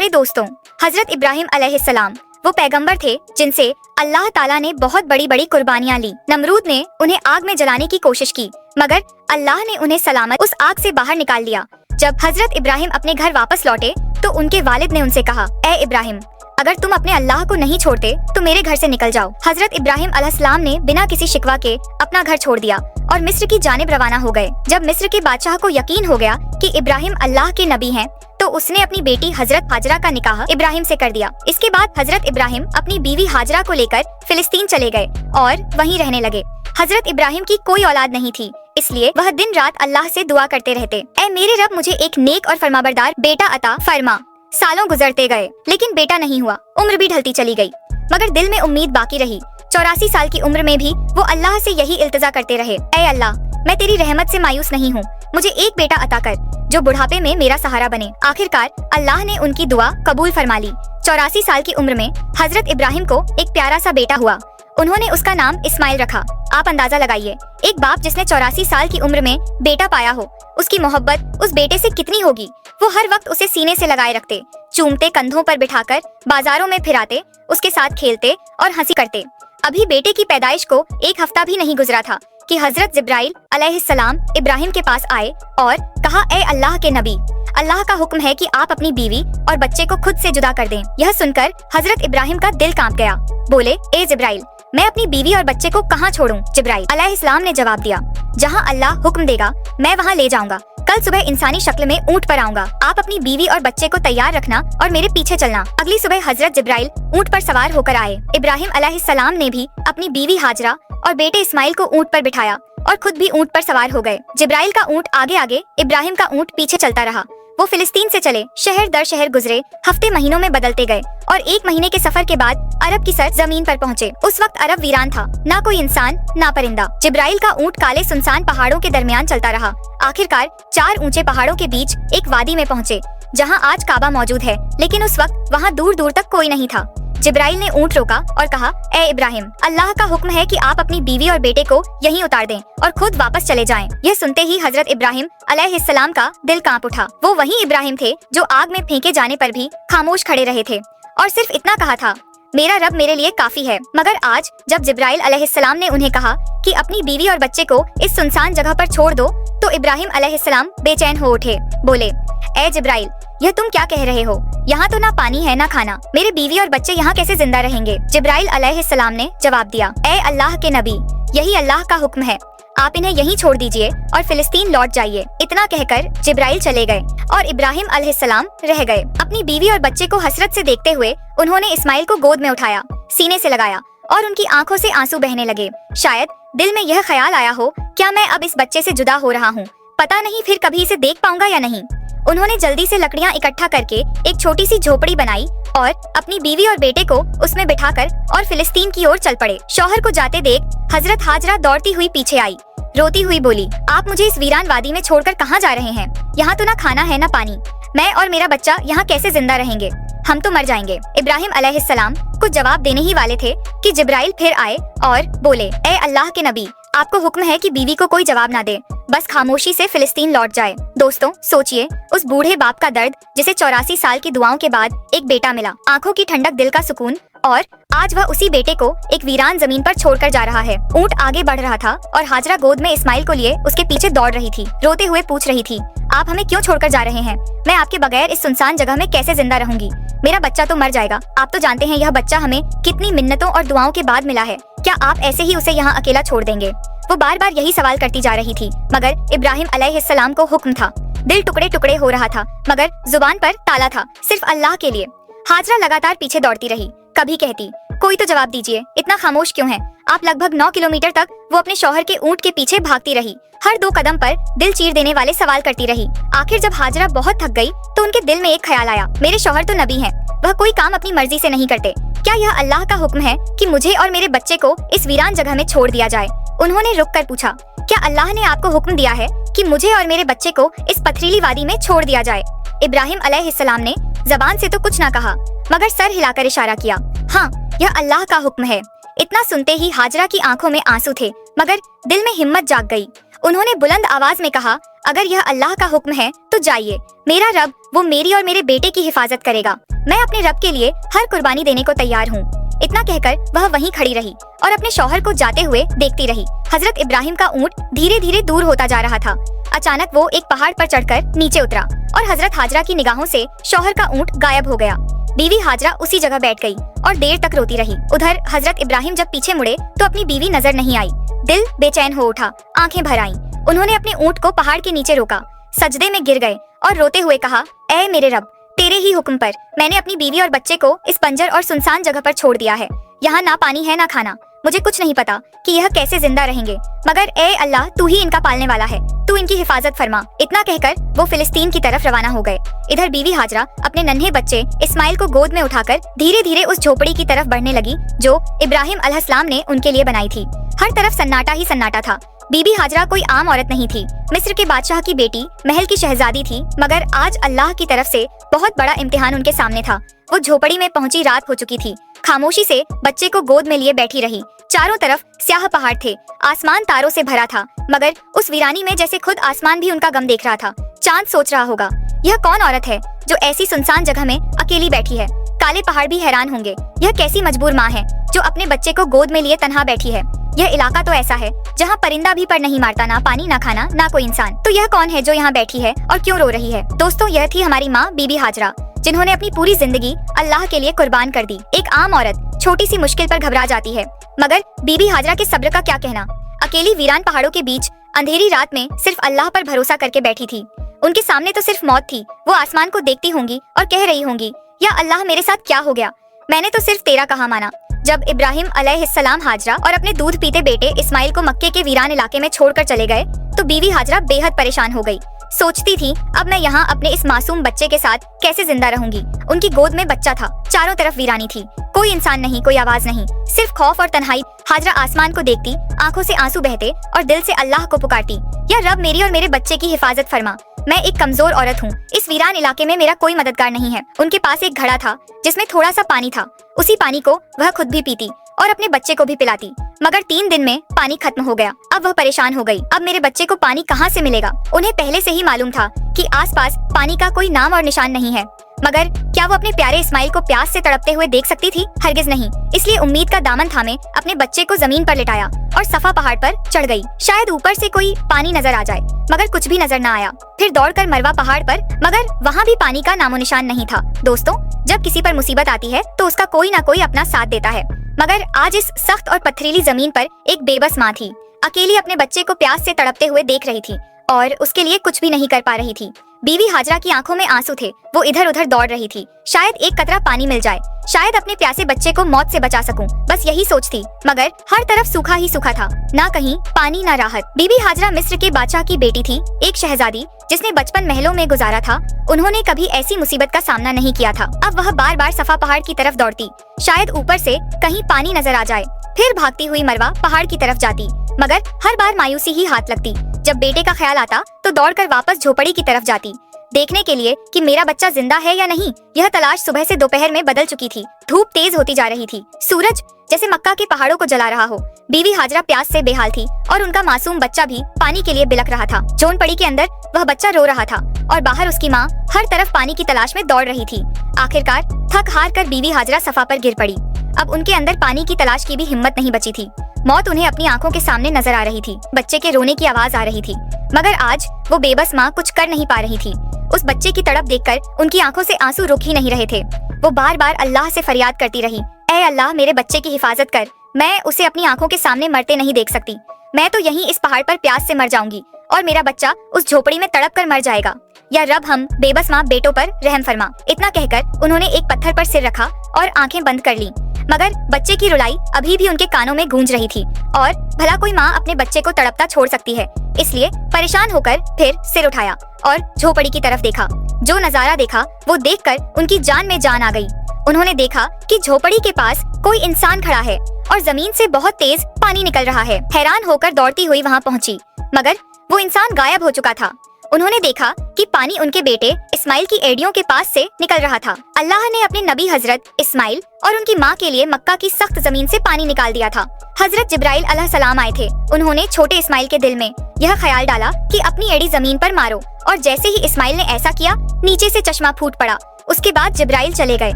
प्यारे दोस्तों, हजरत इब्राहिम अलैहिस्सलाम वो पैगंबर थे जिनसे अल्लाह ताला ने बहुत बड़ी बड़ी कुर्बानियां ली। नमरूद ने उन्हें आग में जलाने की कोशिश की, मगर अल्लाह ने उन्हें सलामत उस आग से बाहर निकाल लिया। जब हजरत इब्राहिम अपने घर वापस लौटे तो उनके वालिद ने उनसे कहा, ए इब्राहिम, अगर तुम अपने अल्लाह को नहीं छोड़ते तो मेरे घर से निकल जाओ। हजरत इब्राहिम अलैहिस्सलाम ने बिना किसी शिकवा के अपना घर छोड़ दिया और मिस्र की जानिब रवाना हो गए। जब मिस्र के बादशाह को यकीन हो गया कि इब्राहिम अल्लाह के नबी हैं, तो उसने अपनी बेटी हजरत हाजरा का निकाह इब्राहिम से कर दिया। इसके बाद हजरत इब्राहिम अपनी बीवी हाजरा को लेकर फिलिस्तीन चले गए और वहीं रहने लगे। हजरत इब्राहिम की कोई औलाद नहीं थी, इसलिए वह दिन रात अल्लाह से दुआ करते रहते, ऐ मेरे रब, मुझे एक नेक और फरमाबरदार बेटा अता फरमा। सालों गुजरते गए लेकिन बेटा नहीं हुआ। उम्र भी ढलती चली गई, मगर दिल में उम्मीद बाकी रही। 84 साल की उम्र में भी वो अल्लाह से यही इल्तिजा करते रहे, ऐ अल्लाह, मैं तेरी रहमत से मायूस नहीं हूँ, मुझे एक बेटा अता कर जो बुढ़ापे में मेरा सहारा बने। आखिरकार अल्लाह ने उनकी दुआ कबूल फरमा ली। 84 साल की उम्र में हजरत इब्राहिम को एक प्यारा सा बेटा हुआ। उन्होंने उसका नाम इस्माइल रखा। आप अंदाजा लगाइए, एक बाप जिसने 84 साल की उम्र में बेटा पाया हो, उसकी मोहब्बत उस बेटे से कितनी होगी। वो हर वक्त उसे सीने से लगाए रखते, चूमते, कंधों पर बिठाकर बाजारों में फिराते, उसके साथ खेलते और हंसी करते। अभी बेटे की पैदाइश को एक हफ्ता भी नहीं गुजरा था कि हजरत जिब्राइल अलैहिस्सलाम इब्राहिम के पास आए और कहा, ए अल्लाह के नबी, अल्लाह का हुक्म है कि आप अपनी बीवी और बच्चे को खुद से जुदा कर दें। यह सुनकर हजरत इब्राहिम का दिल कांप गया। बोले, ए जिब्राइल, मैं अपनी बीवी और बच्चे को कहाँ छोड़ूं? जिब्राइल अलैहिस्सलाम ने जवाब दिया, जहाँ अल्लाह हुक्म देगा मैं वहाँ ले जाऊंगा। कल सुबह इंसानी शक्ल में ऊंट पर आऊंगा। आप अपनी बीवी और बच्चे को तैयार रखना और मेरे पीछे चलना। अगली सुबह हजरत जिब्राइल ऊंट पर सवार होकर आए। इब्राहिम अलैहिस्सलाम ने भी अपनी बीवी हाजरा और बेटे इस्माइल को ऊंट पर बिठाया और खुद भी ऊंट पर सवार हो गए। जिब्राइल का ऊंट आगे आगे, इब्राहिम का ऊंट पीछे चलता रहा। वो फिलिस्तीन से चले, शहर दर शहर गुजरे, हफ्ते महीनों में बदलते गए और 1 महीने के सफर के बाद अरब की सरजमीन पर पहुँचे। उस वक्त अरब वीरान था, ना कोई इंसान ना परिंदा। जिब्राइल का ऊंट काले सुनसान पहाड़ों के दरमियान चलता रहा। आखिरकार 4 ऊंचे पहाड़ों के बीच एक वादी में पहुँचे, जहाँ आज काबा मौजूद है, लेकिन उस वक्त वहाँ दूर दूर तक कोई नहीं था। जिब्राइल ने ऊंट रोका और कहा, ए इब्राहिम, अल्लाह का हुक्म है कि आप अपनी बीवी और बेटे को यहीं उतार दें और खुद वापस चले जाएं। यह सुनते ही हजरत इब्राहिम अलैहिस्सलाम का दिल कांप उठा। वो वही इब्राहिम थे जो आग में फेंके जाने पर भी खामोश खड़े रहे थे और सिर्फ इतना कहा था, मेरा रब मेरे लिए काफी है। मगर आज जब जिब्राइल अलैहिस्सलाम ने उन्हें कहा कि अपनी बीवी और बच्चे को इस सुनसान जगह पर छोड़ दो, तो इब्राहिम अलैहिस्सलाम बेचैन हो उठे। बोले, ए जिब्राइल, यह तुम क्या कह रहे हो? यहाँ तो ना पानी है ना खाना, मेरे बीवी और बच्चे यहाँ कैसे जिंदा रहेंगे? जिब्राइल अलैहिस्सलाम ने जवाब दिया, ए अल्लाह के नबी, यही अल्लाह का हुक्म है, आप इन्हें यहीं छोड़ दीजिए और फिलिस्तीन लौट जाइए। इतना कहकर जिब्राइल चले गए और इब्राहिम अलैहिस्सलाम रह गए। अपनी बीवी और बच्चे को हसरत से देखते हुए उन्होंने इस्माइल को गोद में उठाया, सीने से लगाया और उनकी आंखों से आंसू बहने लगे। शायद दिल में यह ख्याल आया हो, क्या मैं अब इस बच्चे से जुदा हो रहा हूँ, पता नहीं फिर कभी इसे देख पाऊंगा या नहीं। उन्होंने जल्दी से लकड़ियां इकट्ठा करके एक छोटी सी झोपड़ी बनाई और अपनी बीवी और बेटे को उसमें बिठाकर और फिलिस्तीन की ओर चल पड़े। शौहर को जाते देख हजरत हाजरा दौड़ती हुई पीछे आई, रोती हुई बोली, आप मुझे इस वीरान वादी में छोड़कर कहाँ जा रहे हैं? यहाँ तो ना खाना है ना पानी, मैं और मेरा बच्चा यहाँ कैसे जिंदा रहेंगे? हम तो मर जाएंगे। इब्राहिम अलैहिस्सलाम कुछ जवाब देने ही वाले थे कि जिब्राइल फिर आए और बोले, ए अल्लाह के नबी, आपको हुक्म है कि बीवी को कोई जवाब ना दे, बस खामोशी से फिलिस्तीन लौट जाए। दोस्तों, सोचिए उस बूढ़े बाप का दर्द जिसे 84 साल की दुआओं के बाद एक बेटा मिला, आंखों की ठंडक, दिल का सुकून, और आज वह उसी बेटे को एक वीरान जमीन पर छोड़कर जा रहा है। ऊंट आगे बढ़ रहा था और हाजरा गोद में इस्माइल को लिए उसके पीछे दौड़ रही थी। रोते हुए पूछ रही थी, आप हमें क्यों छोड़कर जा रहे हैं? मैं आपके बगैर इस सुनसान जगह में कैसे जिंदा रहूंगी? मेरा बच्चा तो मर जाएगा। आप तो जानते हैं यह बच्चा हमें कितनी मिन्नतों और दुआओं के बाद मिला है, क्या आप ऐसे ही उसे यहाँ अकेला छोड़ देंगे? वो बार बार यही सवाल करती जा रही थी, मगर इब्राहिम अलैहिस्सलाम को हुक्म था। दिल टुकड़े टुकड़े हो रहा था, मगर जुबान पर ताला था, सिर्फ अल्लाह के लिए। हाजरा लगातार पीछे दौड़ती रही, कभी कहती, कोई तो जवाब दीजिए, इतना खामोश क्यों है? आप लगभग 9 किलोमीटर तक वो अपने शौहर के ऊंट के पीछे भागती रही, हर 2 कदम पर दिल चीर देने वाले सवाल करती रही। आखिर जब हाजरा बहुत थक गई तो उनके दिल में एक ख्याल आया, मेरे शौहर तो नबी हैं, वह कोई काम अपनी मर्जी से नहीं करते, क्या यह अल्लाह का हुक्म है कि मुझे और मेरे बच्चे को इस वीरान जगह में छोड़ दिया जाए? उन्होंने रुक कर पूछा, क्या अल्लाह ने आपको हुक्म दिया है कि मुझे और मेरे बच्चे को इस पथरीली वादी में छोड़ दिया जाए? इब्राहिम अलैहिस्सलाम ने जबान से तो कुछ न कहा, मगर सर हिलाकर इशारा किया, हाँ, यह अल्लाह का हुक्म है। इतना सुनते ही हाजरा की आंखों में आंसू थे, मगर दिल में हिम्मत जाग गई उन्होंने बुलंद आवाज में कहा, अगर यह अल्लाह का हुक्म है तो जाइए, मेरा रब वो मेरी और मेरे बेटे की हिफाजत करेगा। मैं अपने रब के लिए हर कुर्बानी देने को तैयार हूँ। इतना कहकर वह वहीं खड़ी रही और अपने शौहर को जाते हुए देखती रही। हजरत इब्राहिम का ऊंट धीरे धीरे दूर होता जा रहा था। अचानक वो एक पहाड़ पर चढ़कर नीचे उतरा और हजरत हाजरा की निगाहों से शौहर का ऊंट गायब हो गया। बीवी हाजरा उसी जगह बैठ गई और देर तक रोती रही। उधर हजरत इब्राहिम जब पीछे मुड़े तो अपनी बीवी नजर नहीं आई। दिल बेचैन हो उठा, आंखें भर आईं। उन्होंने अपने ऊंट को पहाड़ के नीचे रोका, सजदे में गिर गए और रोते हुए कहा, ऐ मेरे रब, तेरे ही हुक्म पर मैंने अपनी बीवी और बच्चे को इस बंजर और सुनसान जगह पर छोड़ दिया है। यहाँ ना पानी है ना खाना। मुझे कुछ नहीं पता कि यह कैसे जिंदा रहेंगे, मगर ए अल्लाह, तू ही इनका पालने वाला है, तू इनकी हिफाजत फरमा। इतना कहकर वो फिलिस्तीन की तरफ रवाना हो गए। इधर बीवी हाजरा अपने नन्हे बच्चे इस्माइल को गोद में उठाकर धीरे धीरे उस झोपड़ी की तरफ बढ़ने लगी जो इब्राहिम अलैहिस्सलाम ने उनके लिए बनाई थी। हर तरफ सन्नाटा ही सन्नाटा था। बीबी हाजरा कोई आम औरत नहीं थी, मिस्र के बादशाह की बेटी, महल की शहजादी थी, मगर आज अल्लाह की तरफ से बहुत बड़ा इम्तिहान उनके सामने था। वो झोपड़ी में पहुंची रात हो चुकी थी। खामोशी से बच्चे को गोद में लिए बैठी रही। चारों तरफ स्याह पहाड़ थे, आसमान तारों से भरा था, मगर उस वीरानी में जैसे खुद आसमान भी उनका गम देख रहा था। चांद सोच रहा होगा, यह कौन औरत है जो ऐसी सुनसान जगह में अकेली बैठी है। काले पहाड़ भी हैरान होंगे, यह कैसी मजबूर माँ है जो अपने बच्चे को गोद में लिए तन्हा बैठी है। यह इलाका तो ऐसा है जहाँ परिंदा भी पर नहीं मारता, ना पानी ना खाना ना कोई इंसान। तो यह कौन है जो यहाँ बैठी है और क्यों रो रही है? दोस्तों, यह थी हमारी माँ बीबी हाजरा, जिन्होंने अपनी पूरी जिंदगी अल्लाह के लिए कुर्बान कर दी। एक आम औरत छोटी सी मुश्किल पर घबरा जाती है, मगर बीबी हाजरा के सब्र का क्या कहना। अकेली वीरान पहाड़ों के बीच अंधेरी रात में सिर्फ अल्लाह पर भरोसा करके बैठी थी। उनके सामने तो सिर्फ मौत थी। वो आसमान को देखती होंगी और कह रही होंगी, या अल्लाह, मेरे साथ क्या हो गया? मैंने तो सिर्फ तेरा कहा माना। जब इब्राहिम अलैहिस्सलाम हाजरा और अपने दूध पीते बेटे इस्माइल को मक्के के वीरान इलाके में छोड़कर चले गए तो बीवी हाजरा बेहद परेशान हो गई। सोचती थी, अब मैं यहाँ अपने इस मासूम बच्चे के साथ कैसे जिंदा रहूंगी। उनकी गोद में बच्चा था, चारों तरफ वीरानी थी, कोई इंसान नहीं, कोई आवाज नहीं, सिर्फ खौफ और तन्हाई। हाजरा आसमान को देखती, आंखों से आंसू बहते और दिल से अल्लाह को पुकारती, या रब, मेरी और मेरे बच्चे की हिफाजत फरमा। मैं एक कमजोर औरत हूँ, इस वीरान इलाके में मेरा कोई मददगार नहीं है। उनके पास एक घड़ा था जिसमें थोड़ा सा पानी था। उसी पानी को वह खुद भी पीती और अपने बच्चे को भी पिलाती, मगर 3 दिन में पानी खत्म हो गया। अब वह परेशान हो गई, अब मेरे बच्चे को पानी कहाँ से मिलेगा? उन्हें पहले से ही मालूम था कि आसपास पानी का कोई नाम और निशान नहीं है, मगर क्या वो अपने प्यारे इस्माइल को प्यास से तड़पते हुए देख सकती थी? हरगिज नहीं। इसलिए उम्मीद का दामन थामे अपने बच्चे को जमीन पर लिटाया और सफा पहाड़ पर चढ़ गई। शायद ऊपर से कोई पानी नजर आ जाए, मगर कुछ भी नजर न आया। फिर दौड़कर मरवा पहाड़ पर, मगर वहाँ भी पानी का नामो निशान नहीं था। दोस्तों, जब किसी पर मुसीबत आती है तो उसका कोई ना कोई अपना साथ देता है, मगर आज इस सख्त और पथरीली जमीन पर एक बेबस माँ थी, अकेली अपने बच्चे को प्यास से तड़पते हुए देख रही थी और उसके लिए कुछ भी नहीं कर पा रही थी। बीवी हाजरा की आंखों में आंसू थे, वो इधर उधर दौड़ रही थी। शायद एक कतरा पानी मिल जाए, शायद अपने प्यासे बच्चे को मौत से बचा सकूं, बस यही सोचती, मगर हर तरफ सूखा ही सूखा था, ना कहीं पानी ना राहत। बीवी हाजरा मिस्र के बादशाह की बेटी थी, एक शहजादी जिसने बचपन महलों में गुजारा था। उन्होंने कभी ऐसी मुसीबत का सामना नहीं किया था। अब वह बार बार सफा पहाड़ की तरफ दौड़ती, शायद ऊपर से कहीं पानी नजर आ जाए। फिर भागती हुई मरवा पहाड़ की तरफ जाती, मगर हर बार मायूसी ही हाथ लगती। जब बेटे का ख्याल आता तो दौड़कर वापस झोपड़ी की तरफ जाती, देखने के लिए कि मेरा बच्चा जिंदा है या नहीं। यह तलाश सुबह से दोपहर में बदल चुकी थी। धूप तेज होती जा रही थी, सूरज जैसे मक्का के पहाड़ों को जला रहा हो। बीवी हाजरा प्यास से बेहाल थी और उनका मासूम बच्चा भी पानी के लिए बिलख रहा था। झोंपड़ी के अंदर वह बच्चा रो रहा था और बाहर उसकी माँ हर तरफ पानी की तलाश में दौड़ रही थी। आखिरकार थक हार कर बीवी हाजरा सफा पर गिर पड़ी। अब उनके अंदर पानी की तलाश की भी हिम्मत नहीं बची थी। मौत उन्हें अपनी आंखों के सामने नजर आ रही थी। बच्चे के रोने की आवाज आ रही थी, मगर आज वो बेबस माँ कुछ कर नहीं पा रही थी। उस बच्चे की तड़प देखकर उनकी आंखों से आंसू रुक ही नहीं रहे थे। वो बार बार अल्लाह से फरियाद करती रही, ऐ अल्लाह, मेरे बच्चे की हिफाजत कर, मैं उसे अपनी आंखों के सामने मरते नहीं देख सकती। मैं तो यहीं इस पहाड़ पर प्यास से मर जाऊंगी और मेरा बच्चा उस झोपड़ी में तड़प कर मर जाएगा। या रब, हम बेबस माँ बेटों पर रहम फरमा। इतना कहकर उन्होंने एक पत्थर पर सिर रखा और आंखें बंद कर ली, मगर बच्चे की रुलाई अभी भी उनके कानों में गूंज रही थी। और भला कोई माँ अपने बच्चे को तड़पता छोड़ सकती है? इसलिए परेशान होकर फिर सिर उठाया और झोपड़ी की तरफ देखा। जो नजारा देखा वो देखकर उनकी जान में जान आ गई। उन्होंने देखा कि झोपड़ी के पास कोई इंसान खड़ा है और जमीन से बहुत तेज पानी निकल रहा है। हैरान होकर दौड़ती हुई वहां पहुंची, मगर वो इंसान गायब हो चुका था। उन्होंने देखा कि पानी उनके बेटे इस्माइल की एड़ियों के पास से निकल रहा था। अल्लाह ने अपने नबी हजरत इस्माइल और उनकी माँ के लिए मक्का की सख्त जमीन से पानी निकाल दिया था। हजरत जिब्राइल अलैहिस्सलाम आए थे। उन्होंने छोटे इस्माइल के दिल में यह ख्याल डाला कि अपनी एड़ी जमीन पर मारो, और जैसे ही इस्माइल ने ऐसा किया, नीचे से चश्मा फूट पड़ा। उसके बाद जिब्राइल चले गए।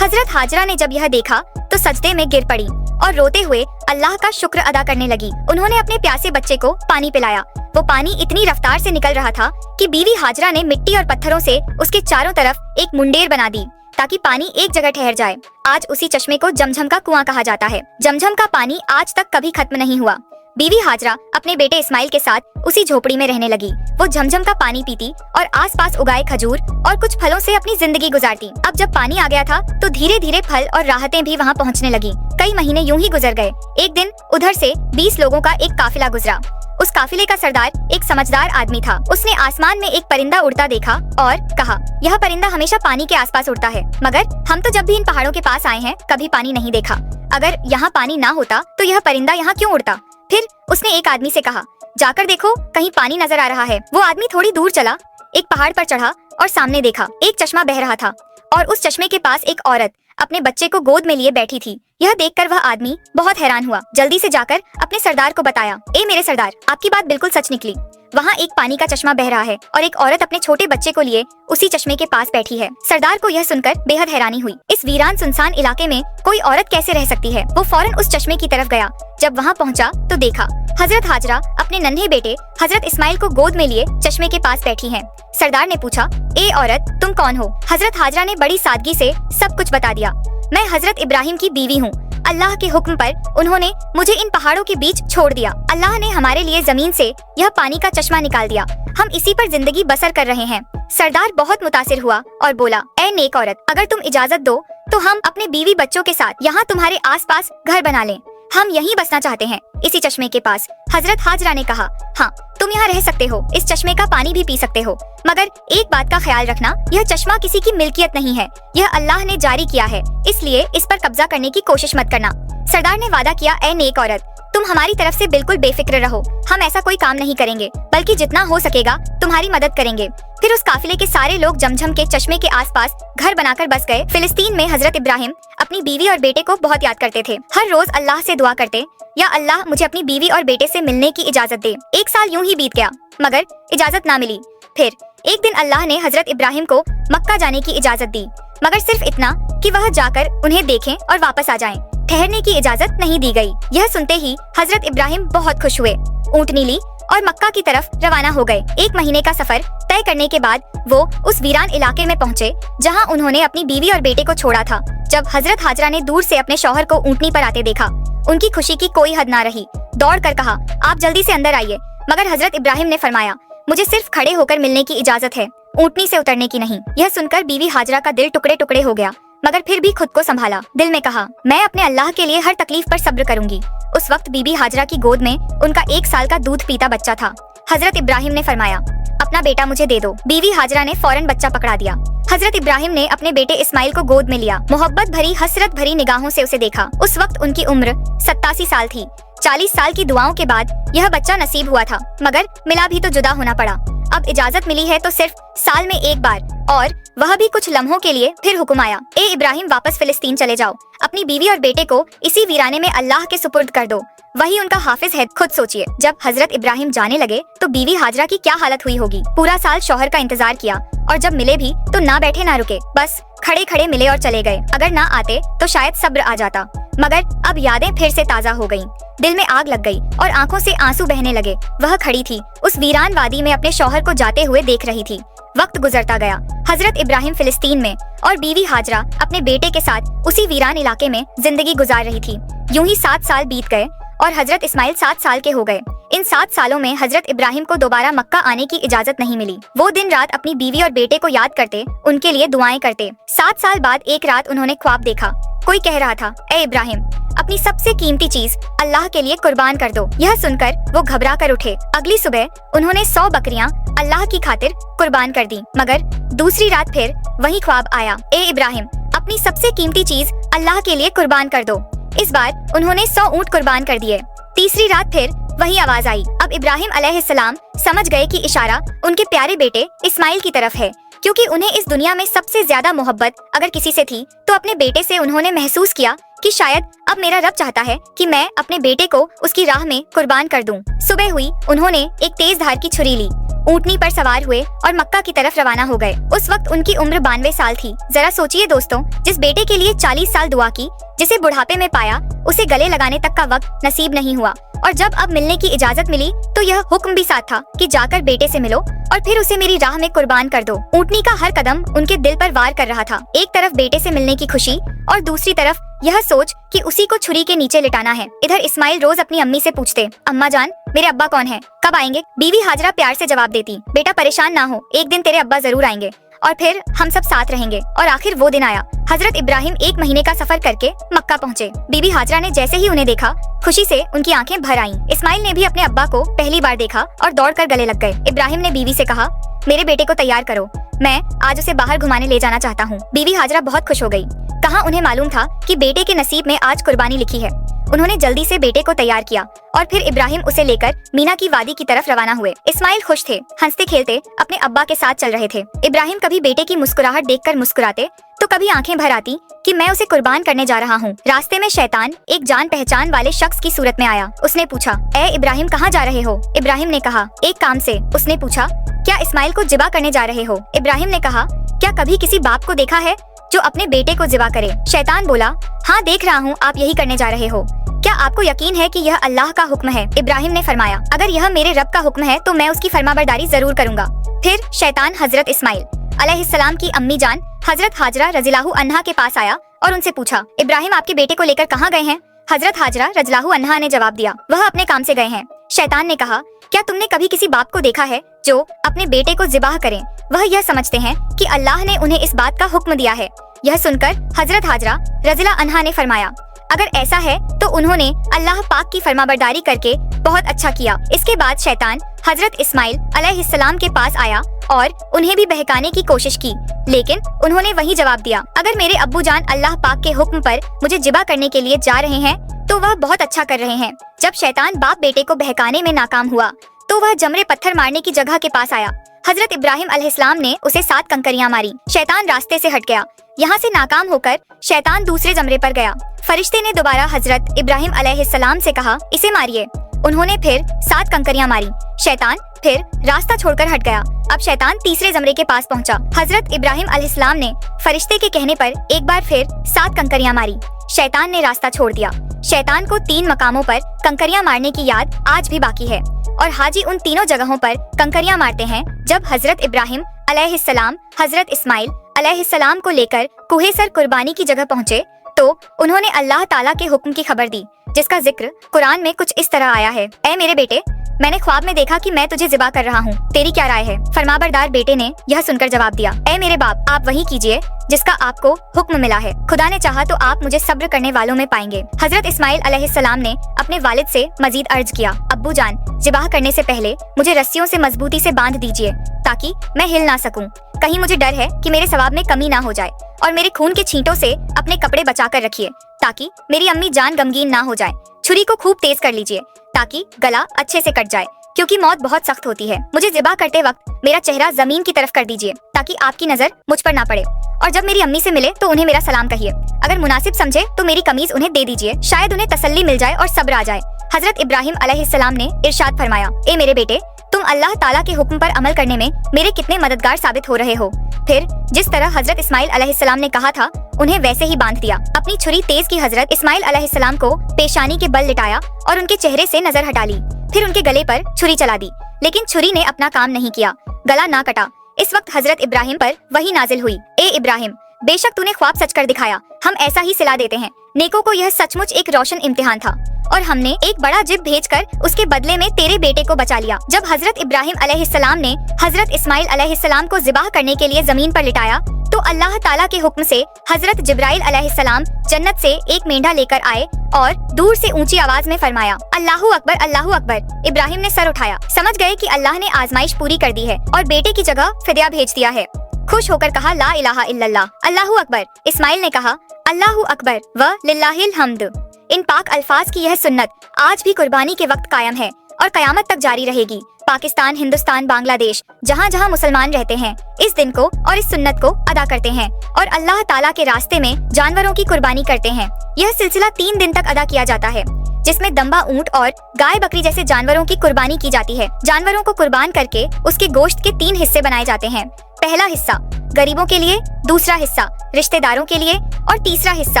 हजरत हाजरा ने जब यह देखा तो सजदे में गिर पड़ी और रोते हुए अल्लाह का शुक्र अदा करने लगी। उन्होंने अपने प्यासे बच्चे को पानी पिलाया। वो पानी इतनी रफ्तार से निकल रहा था कि बीवी हाजरा ने मिट्टी और पत्थरों से उसके चारों तरफ एक मुंडेर बना दी ताकि पानी एक जगह ठहर जाए। आज उसी चश्मे को जमझम का कुआं कहा जाता है। जमझम का पानी आज तक कभी खत्म नहीं हुआ। बीवी हाजरा अपने बेटे इस्माइल के साथ उसी झोपड़ी में रहने लगी। वो झमझम का पानी पीती और आसपास उगाए खजूर और कुछ फलों से अपनी जिंदगी गुजारती। अब जब पानी आ गया था तो धीरे धीरे फल और राहतें भी वहाँ पहुँचने लगी। कई महीने यूं ही गुजर गए। एक दिन उधर से 20 लोगों का एक काफिला गुजरा। उस काफिले का सरदार एक समझदार आदमी था। उसने आसमान में एक परिंदा उड़ता देखा और कहा, यह परिंदा हमेशा पानी के आसपास उड़ता है, मगर हम तो जब भी इन पहाड़ों के पास आए हैं कभी पानी नहीं देखा। अगर यहाँ पानी ना होता तो यह परिंदा यहाँ क्यों उड़ता? फिर उसने एक आदमी से कहा, जाकर देखो कहीं पानी नजर आ रहा है। वो आदमी थोड़ी दूर चला, एक पहाड़ पर चढ़ा और सामने देखा एक चश्मा बह रहा था और उस चश्मे के पास एक औरत अपने बच्चे को गोद में लिए बैठी थी। यह देखकर वह आदमी बहुत हैरान हुआ। जल्दी से जाकर अपने सरदार को बताया, ए मेरे सरदार, आपकी बात बिल्कुल सच निकली। वहाँ एक पानी का चश्मा बह रहा है और एक औरत अपने छोटे बच्चे को लिए उसी चश्मे के पास बैठी है। सरदार को यह सुनकर बेहद हैरानी हुई। इस वीरान सुनसान इलाके में कोई औरत कैसे रह सकती है? वो फौरन उस चश्मे की तरफ गया। जब वहाँ पहुँचा तो देखा हजरत हाजरा अपने नन्हे बेटे हजरत इस्माइल को गोद में लिए चश्मे के पास बैठी हैं। सरदार ने पूछा, ए औरत, तुम कौन हो? हजरत हाजरा ने बड़ी सादगी से सब कुछ बता दिया। मैं हजरत इब्राहिम की बीवी हूँ। अल्लाह के हुक्म पर उन्होंने मुझे इन पहाड़ों के बीच छोड़ दिया। अल्लाह ने हमारे लिए जमीन से यह पानी का चश्मा निकाल दिया। हम इसी पर जिंदगी बसर कर रहे हैं। सरदार बहुत मुतासिर हुआ और बोला, ए नेक औरत, अगर तुम इजाजत दो तो हम अपने बीवी बच्चों के साथ यहाँ तुम्हारे आसपास घर बना लें। हम यहीं बसना चाहते हैं, इसी चश्मे के पास। हजरत हाजरा ने कहा, हाँ तुम यहाँ रह सकते हो, इस चश्मे का पानी भी पी सकते हो, मगर एक बात का ख्याल रखना, यह चश्मा किसी की मिल्कियत नहीं है। यह अल्लाह ने जारी किया है, इसलिए इस पर कब्जा करने की कोशिश मत करना। सरदार ने वादा किया, ए नेक औरत, तुम हमारी तरफ से बिल्कुल बेफिक्र रहो। हम ऐसा कोई काम नहीं करेंगे, बल्कि जितना हो सकेगा तुम्हारी मदद करेंगे। फिर उस काफिले के सारे लोग जमझम के चश्मे के आसपास घर बनाकर बस गए। फिलिस्तीन में हजरत इब्राहिम अपनी बीवी और बेटे को बहुत याद करते थे। हर रोज अल्लाह से दुआ करते, या अल्लाह मुझे अपनी बीवी और बेटे से मिलने की इजाजत दे। एक साल यूं ही बीत गया, मगर इजाजत ना मिली। फिर एक दिन अल्लाह ने हजरत इब्राहिम को मक्का जाने की इजाजत दी, मगर सिर्फ इतना कि वह जाकर उन्हें देखें और वापस आ जाएं। ठहरने की इजाजत नहीं दी गई। यह सुनते ही हजरत इब्राहिम बहुत खुश हुए, ऊँटनी ली और मक्का की तरफ रवाना हो गए। 1 महीने का सफर तय करने के बाद वो उस वीरान इलाके में पहुँचे जहाँ उन्होंने अपनी बीवी और बेटे को छोड़ा था। जब हजरत हाजरा ने दूर से अपने शौहर को ऊँटनी पर आते देखा, उनकी खुशी की कोई हद ना रही। दौड़ कर कहा, आप जल्दी से अंदर आइए। मगर हजरत इब्राहिम ने फरमाया, मुझे सिर्फ खड़े होकर मिलने की इजाजत है, ऊँटनी से उतरने की नहीं। यह सुनकर बीवी हाजरा का दिल टुकड़े टुकड़े हो गया, मगर फिर भी खुद को संभाला। दिल में कहा, मैं अपने अल्लाह के लिए हर तकलीफ पर सब्र करूंगी। उस वक्त बीबी हाजरा की गोद में उनका 1 साल का दूध पीता बच्चा था। हजरत इब्राहिम ने फरमाया, अपना बेटा मुझे दे दो। बीवी हाजरा ने फौरन बच्चा पकड़ा दिया। हजरत इब्राहिम ने अपने बेटे इस्माइल को गोद में लिया। मोहब्बत भरी हसरत भरी निगाहों से उसे देखा। उस वक्त उनकी उम्र 87 साल थी। 40 साल की दुआओं के बाद यह बच्चा नसीब हुआ था, मगर मिला भी तो जुदा होना पड़ा। अब इजाजत मिली है तो सिर्फ साल में एक बार, और वह भी कुछ लम्हों के लिए। फिर हुक्म आया, ए इब्राहिम, वापस फिलिस्तीन चले जाओ। अपनी बीवी और बेटे को इसी वीराने में अल्लाह के सुपुर्द कर दो, वही उनका हाफिज है। खुद सोचिए, जब हजरत इब्राहिम जाने लगे तो बीवी हाजरा की क्या हालत हुई होगी। पूरा साल शौहर का इंतजार किया और जब मिले भी तो ना बैठे ना रुके, बस खड़े खड़े मिले और चले गए। अगर ना आते तो शायद सब्र आ जाता, मगर अब यादें फिर से ताजा हो गईं। दिल में आग लग गई और आंखों से आंसू बहने लगे। वह खड़ी थी, उस वीरान वादी में अपने शौहर को जाते हुए देख रही थी। वक्त गुजरता गया। हजरत इब्राहिम फिलिस्तीन में और बीवी हाजरा अपने बेटे के साथ उसी वीरान इलाके में जिंदगी गुजार रही थी। यूं ही 7 साल बीत गए और हजरत इस्माइल 7 साल के हो गए। इन 7 सालों में हजरत इब्राहिम को दोबारा मक्का आने की इजाजत नहीं मिली। वो दिन रात अपनी बीवी और बेटे को याद करते, उनके लिए दुआएं करते। 7 साल बाद एक रात उन्होंने ख्वाब देखा। कोई कह रहा था, ए इब्राहिम, अपनी सबसे कीमती चीज अल्लाह के लिए कुर्बान कर दो। यह सुनकर वो घबरा कर उठे। अगली सुबह उन्होंने 100 बकरियां अल्लाह की खातिर कुर्बान कर दी। मगर दूसरी रात फिर वही ख्वाब आया, ए इब्राहिम, अपनी सबसे कीमती चीज अल्लाह के लिए कुर्बान कर दो। इस बार उन्होंने 100 ऊंट कुर्बान कर दिए। तीसरी रात फिर वही आवाज आई। अब इब्राहिम अलैहिस्सलाम समझ गए कि इशारा उनके प्यारे बेटे इस्माइल की तरफ है। क्योंकि उन्हें इस दुनिया में सबसे ज्यादा मोहब्बत अगर किसी से थी तो अपने बेटे से उन्होंने महसूस किया कि शायद अब मेरा रब चाहता है कि मैं अपने बेटे को उसकी राह में कुर्बान कर दूं। सुबह हुई, उन्होंने एक तेज धार की छुरी ली, ऊंटनी पर सवार हुए और मक्का की तरफ रवाना हो गए। उस वक्त उनकी उम्र 92 साल थी। जरा सोचिए दोस्तों, जिस बेटे के लिए 40 साल दुआ की, जिसे बुढ़ापे में पाया, उसे गले लगाने तक का वक्त नसीब नहीं हुआ, और जब अब मिलने की इजाजत मिली तो यह हुक्म भी साथ था कि जाकर बेटे से मिलो और फिर उसे मेरी राह में कुर्बान कर दो। ऊंटनी का हर कदम उनके दिल पर वार कर रहा था। एक तरफ बेटे से मिलने की खुशी और दूसरी तरफ यह सोच कि उसी को छुरी के नीचे लिटाना है। इधर इस्माइल रोज अपनी अम्मी से पूछते, अम्मा जान मेरे अब्बा कौन है, कब आएंगे? बीवी हाजरा प्यार से जवाब देती, बेटा परेशान ना हो, एक दिन तेरे अब्बा जरूर आएंगे और फिर हम सब साथ रहेंगे। और आखिर वो दिन आया। हजरत इब्राहिम 1 महीने का सफर करके मक्का पहुँचे। बीबी हाजरा ने जैसे ही उन्हें देखा, खुशी से उनकी आंखें भर आईं। इस्माइल ने भी अपने अब्बा को पहली बार देखा और दौड़कर गले लग गए। इब्राहिम ने बीवी से कहा, मेरे बेटे को तैयार करो, मैं आज उसे बाहर घुमाने ले जाना चाहता हूँ। बीवी हाजरा बहुत खुश हो गई। कहाँ उन्हें मालूम था कि बेटे के नसीब में आज कुर्बानी लिखी है। उन्होंने जल्दी से बेटे को तैयार किया और फिर इब्राहिम उसे लेकर मीना की वादी की तरफ रवाना हुए। इस्माइल खुश थे, हंसते खेलते अपने अब्बा के साथ चल रहे थे। इब्राहिम कभी बेटे की मुस्कुराहट देखकर मुस्कुराते तो कभी आंखें भर आती कि मैं उसे कुर्बान करने जा रहा हूँ। रास्ते में शैतान एक जान पहचान वाले शख्स की सूरत में आया। उसने पूछा, ए इब्राहिम कहाँ जा रहे हो? इब्राहिम ने कहा, एक काम से। उसने पूछा, क्या इस्माइल को जिबा करने जा रहे हो? इब्राहिम ने कहा, क्या कभी किसी बाप को देखा है जो अपने बेटे को जिबा करे? शैतान बोला, हाँ देख रहा हूँ आप यही करने जा रहे हो। क्या आपको यकीन है कि यह अल्लाह का हुक्म है? इब्राहिम ने फरमाया, अगर यह मेरे रब का हुक्म है तो मैं उसकी फरमाबरदारी जरूर करूंगा। फिर शैतान हजरत इस्माइल अलैहिस्सलाम की अम्मी जान हजरत हाजरा रज़ियल्लाहु अन्हा के पास आया और उनसे पूछा, इब्राहिम आपके बेटे को लेकर कहाँ गए हैं? हजरत हाजरा रज़ियल्लाहु अन्हा ने जवाब दिया, वह अपने काम से गए हैं। शैतान ने कहा, क्या तुमने कभी किसी बाप को देखा है जो अपने बेटे को जिबाह करे? वह यह समझते हैं कि अल्लाह ने उन्हें इस बात का हुक्म दिया है। यह सुनकर हजरत हाजरा रज़ियल्लाहु अन्हा ने फरमाया, अगर ऐसा है तो उन्होंने अल्लाह पाक की फरमाबरदारी करके बहुत अच्छा किया। इसके बाद शैतान हजरत इस्माइल अलैहिस्सलाम के पास आया और उन्हें भी बहकाने की कोशिश की, लेकिन उन्होंने वही जवाब दिया, अगर मेरे अब्बू जान अल्लाह पाक के हुक्म पर मुझे जिबा करने के लिए जा रहे हैं तो वह बहुत अच्छा कर रहे हैं। जब शैतान बाप बेटे को बहकाने में नाकाम हुआ तो वह जमरे पत्थर मारने की जगह के पास आया। हजरत इब्राहिम अलैहिस्सलाम ने उसे 7 कंकरियां मारी। शैतान रास्ते से हट गया। यहाँ से नाकाम होकर शैतान दूसरे जमरे पर गया। फरिश्ते ने दोबारा हजरत इब्राहिम अलैहिस्सलाम से कहा, इसे मारिए। उन्होंने फिर 7 कंकरियां मारी। शैतान फिर रास्ता छोड़कर हट गया। अब शैतान तीसरे जमरे के पास पहुंचा। हजरत इब्राहिम अलैहिस्सलाम ने फरिश्ते के कहने पर एक बार फिर 7 कंकरियां मारी। शैतान ने रास्ता छोड़ दिया। शैतान को 3 मकामों पर कंकरियां मारने की याद आज भी बाकी है और हाजी उन तीनों जगहों पर कंकरियां मारते हैं जब हजरत इब्राहिम अलैहिस्सलाम हजरत इस्माइल अलैहिस्सलाम को लेकर कुहेसर कुर्बानी की जगह पहुँचे तो उन्होंने अल्लाह ताला के हुक्म की खबर दी, जिसका जिक्र कुरान में कुछ इस तरह आया है, ऐ मेरे बेटे, मैंने ख्वाब में देखा कि मैं तुझे जिबा कर रहा हूँ, तेरी क्या राय है? फरमाबरदार बेटे ने यह सुनकर जवाब दिया, ऐ मेरे बाप, आप वही कीजिए जिसका आपको हुक्म मिला है। खुदा ने चाहा तो आप मुझे सब्र करने वालों में पाएंगे। हजरत इस्माइल अलैहिस्सलाम ने अपने वालिद से मजीद अर्ज किया, अब्बू जान, जिबाह करने से पहले मुझे रस्सियों से मजबूती से बांध दीजिए ताकि मैं हिल ना सकूं। कहीं मुझे डर है कि मेरे सवाब में कमी ना हो जाए, और मेरे खून के छींटों से अपने कपड़े बचा कर रखिए ताकि मेरी अम्मी जान गमगीन ना हो जाए। छुरी को खूब तेज कर लीजिए ताकि गला अच्छे से कट जाए, क्योंकि मौत बहुत सख्त होती है। मुझे जिबा करते वक्त मेरा चेहरा जमीन की तरफ कर दीजिए ताकि आपकी नजर मुझ पर ना पड़े, और जब मेरी अम्मी से मिले तो उन्हें मेरा सलाम कहिए। अगर मुनासिब समझे तो मेरी कमीज उन्हें दे दीजिए, शायद उन्हें तसल्ली मिल जाए और सब्र आ जाए। हजरत इब्राहिम अलैहिस्सलाम ने इरशाद फरमाया, ए मेरे बेटे, तुम अल्लाह ताला के हुक्म पर अमल करने में मेरे कितने मददगार साबित हो रहे हो। फिर जिस तरह हजरत इस्माइल अलैहिस्सलाम ने कहा था उन्हें वैसे ही बांध दिया। अपनी छुरी तेज की हजरत इस्माइल अलैहिस्सलाम को पेशानी के बल लिटाया और उनके चेहरे से नजर हटा ली। फिर उनके गले पर छुरी चला दी, लेकिन छुरी ने अपना काम नहीं किया, गला ना कटा। इस वक्त हजरत इब्राहिम पर वही नाजिल हुई, ए इब्राहिम, बेशक तूने ख्वाब सच कर दिखाया, हम ऐसा ही सिला देते हैं। नेकों को यह सचमुच एक रोशन इम्तिहान था और हमने एक बड़ा जिब भेजकर उसके बदले में तेरे बेटे को बचा लिया। जब हजरत इब्राहिम अलैहिस्सलाम ने हजरत इस्माइल अलैहिस्सलाम को जिबाह करने के लिए जमीन पर लिटाया तो अल्लाह ताला के हुक्म से हजरत जिब्राइल अलैहिस्सलाम जन्नत से एक मेंढा लेकर आए और दूर से ऊंची आवाज में फरमाया, अल्लाहु अकबर, अल्लाहु अकबर। इब्राहिम ने सर उठाया, समझ गए कि अल्लाह ने आजमाइश पूरी कर दी है और बेटे की जगह फिदिया भेज दिया है। खुश होकर कहा, ला इलाहा इल्लल्लाह, अल्लाहु अकबर। इस्माइल ने कहा, अल्लाहु अकबर व लिल्लाहिल हम्द। इन पाक अल्फाज की यह सुन्नत आज भी कुर्बानी के वक्त कायम है। और कयामत तक जारी रहेगी। पाकिस्तान, हिंदुस्तान, बांग्लादेश, जहाँ जहाँ मुसलमान रहते हैं इस दिन को और इस सुन्नत को अदा करते हैं और अल्लाह ताला के रास्ते में जानवरों की कुर्बानी करते हैं। यह सिलसिला 3 दिन तक अदा किया जाता है, जिसमें दम्बा ऊंट और गाय बकरी जैसे जानवरों की कुर्बानी की जाती है। जानवरों को कुर्बान करके उसके गोश्त के 3 हिस्से बनाए जाते हैं। पहला हिस्सा गरीबों के लिए, दूसरा हिस्सा रिश्तेदारों के लिए और तीसरा हिस्सा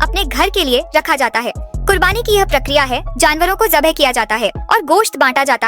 अपने घर के लिए रखा जाता है। कुर्बानी की यह प्रक्रिया है, जानवरों को ज़बह किया जाता है और गोश्त बांटा जाता है।